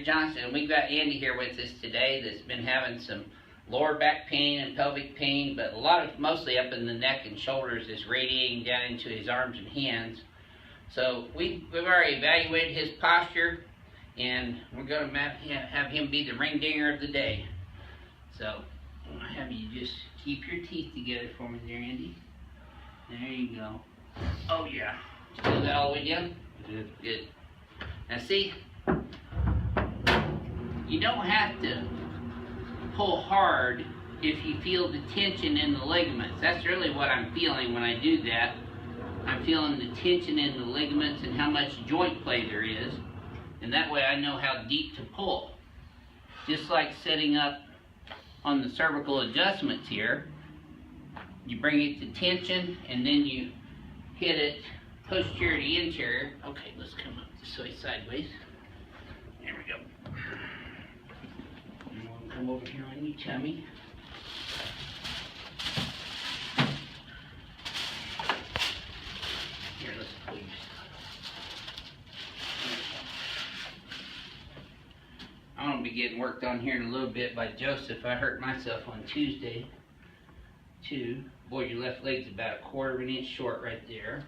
Dr. Johnson, and we've got Andy here with us today that's been having some lower back pain and pelvic pain, but mostly up in the neck and shoulders is radiating down into his arms and hands. So we've already evaluated his posture, and we're going to have him be the ring dinger of the day. So I'm going to have you just keep your teeth together for me there, Andy. There you go. Oh yeah. Did you do that all the way down? I did. Good. Now see, you don't have to pull hard if you feel the tension in the ligaments. That's really what I'm feeling when I do that. I'm feeling the tension in the ligaments and how much joint play there is. And that way I know how deep to pull. Just like setting up on the cervical adjustments here. You bring it to tension and then you hit it posterior to anterior. Okay, let's come up this way sideways. There we go. And we'll come over here on your tummy. Here, let's pull you. I'm going to be getting worked on here in a little bit by Joseph. I hurt myself on Tuesday, too. Boy, your left leg's about a quarter of an inch short right there.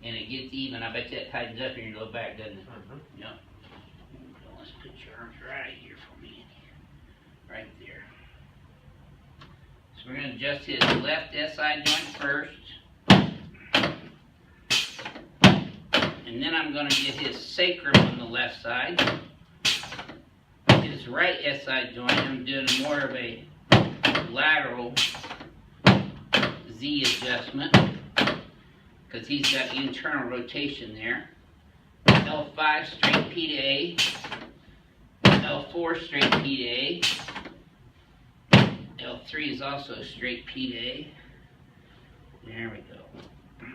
And it gets even. I bet that tightens up in your low back, doesn't it? Yep. Let's put your arms right here for me. Right there. So we're going to adjust his left SI joint first. And then I'm going to get his sacrum on the left side. His right SI joint, I'm doing more of a lateral Z adjustment because he's got internal rotation there. L5 straight P to A, L4 straight P to A, L3 is also straight P to A. There we go.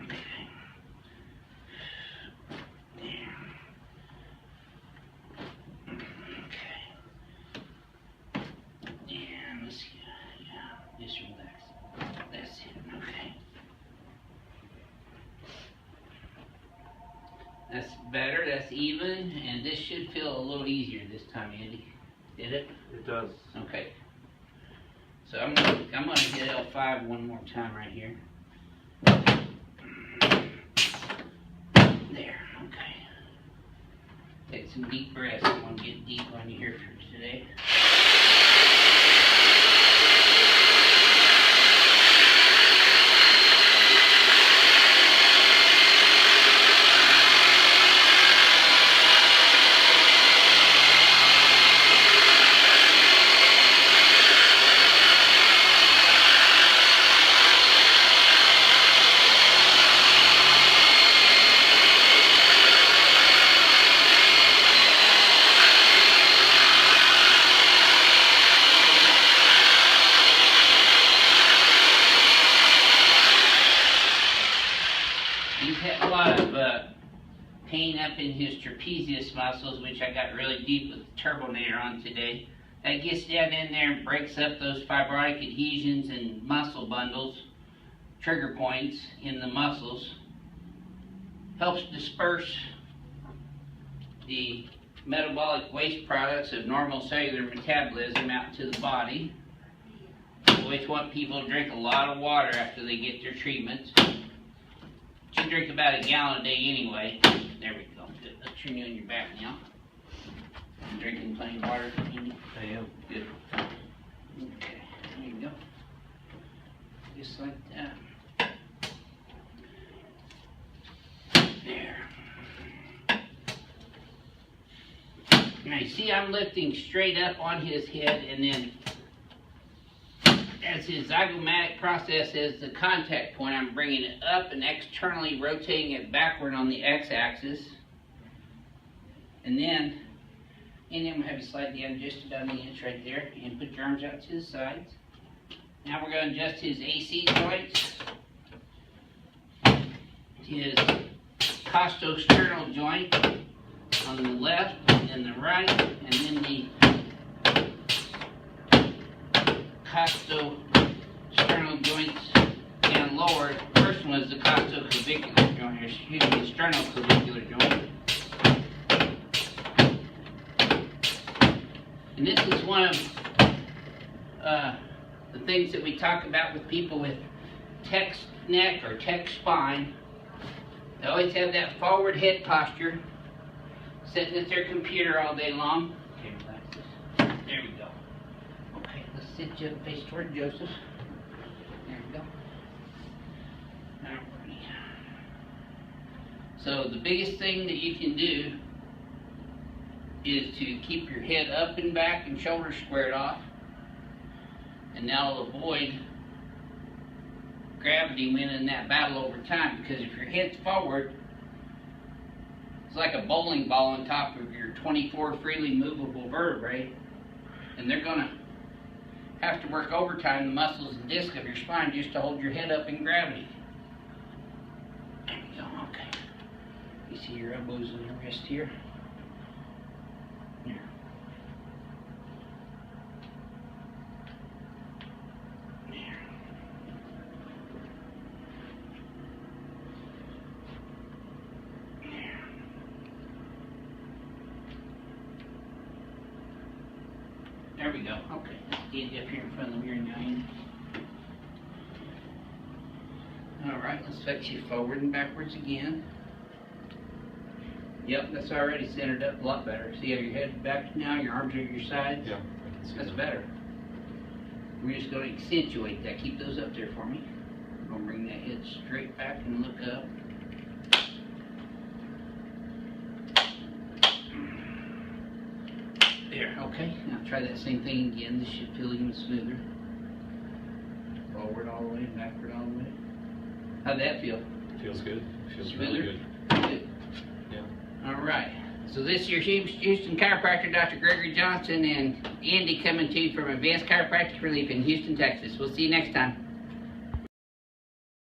Okay. There. Okay. And let's see. Yeah, just relax. That's it. Okay. That's better, that's even, and this should feel a little easier this time, Andy. Did it? It does. Okay. So I'm gonna hit L5 one more time right here. There, okay. Take some deep breaths. I'm gonna get deep on you here for today. He's had a lot of pain up in his trapezius muscles, which I got really deep with the Turbonator on today. That gets down in there and breaks up those fibrotic adhesions and muscle bundles, trigger points in the muscles. Helps disperse the metabolic waste products of normal cellular metabolism out to the body. We always want people to drink a lot of water after they get their treatments. You drink about a gallon a day anyway. There we go. Good. Let's turn you on your back now. You drinking plenty of water? I am. Good. Okay. There you go. Just like that. There. Now you see I'm lifting straight up on his head, and then as his zygomatic process is the contact point, I'm bringing it up and externally rotating it backward on the x-axis. And then I'm going to have you slide down just about an inch right there and put your arms out to the sides. Now we're going to adjust his AC joints, his costosternal joint on the left and the right, and then the costosternal joints down lower. The first one is the costoclavicular joint, or excuse me, sternoclavicular joint. And this is one of the things that we talk about with people with tech neck or tech spine. They always have that forward head posture, sitting at their computer all day long. Okay, relax this. There we go. Okay, let's sit you up face toward Joseph. There we go. Alrighty. So the biggest thing that you can do is to keep your head up and back and shoulders squared off, and that'll avoid gravity winning that battle over time, because if your head's forward, it's like a bowling ball on top of your 24 freely movable vertebrae, and they're going to have to work overtime the muscles and disc of your spine just to hold your head up in gravity. There we go, okay. You see your elbows and your wrist here? There. There we go. Okay, let's stand up here in front of the mirror now. Alright, let's flex you forward and backwards again. Yep, that's already centered up a lot better. See how your head's back now, your arms are at your sides? Yeah, I can see that's that. better. We're just going to accentuate that. Keep those up there for me. I'm going to bring that head straight back and look up. There, okay. Now try that same thing again. This should feel even smoother. Forward all the way, backward all the way. How'd that feel? Feels good. Feels Smoother? really good. Good. Yeah. All right. So this is your Houston chiropractor, Dr. Gregory Johnson, and Andy coming to you from Advanced Chiropractic Relief in Houston, Texas. We'll see you next time.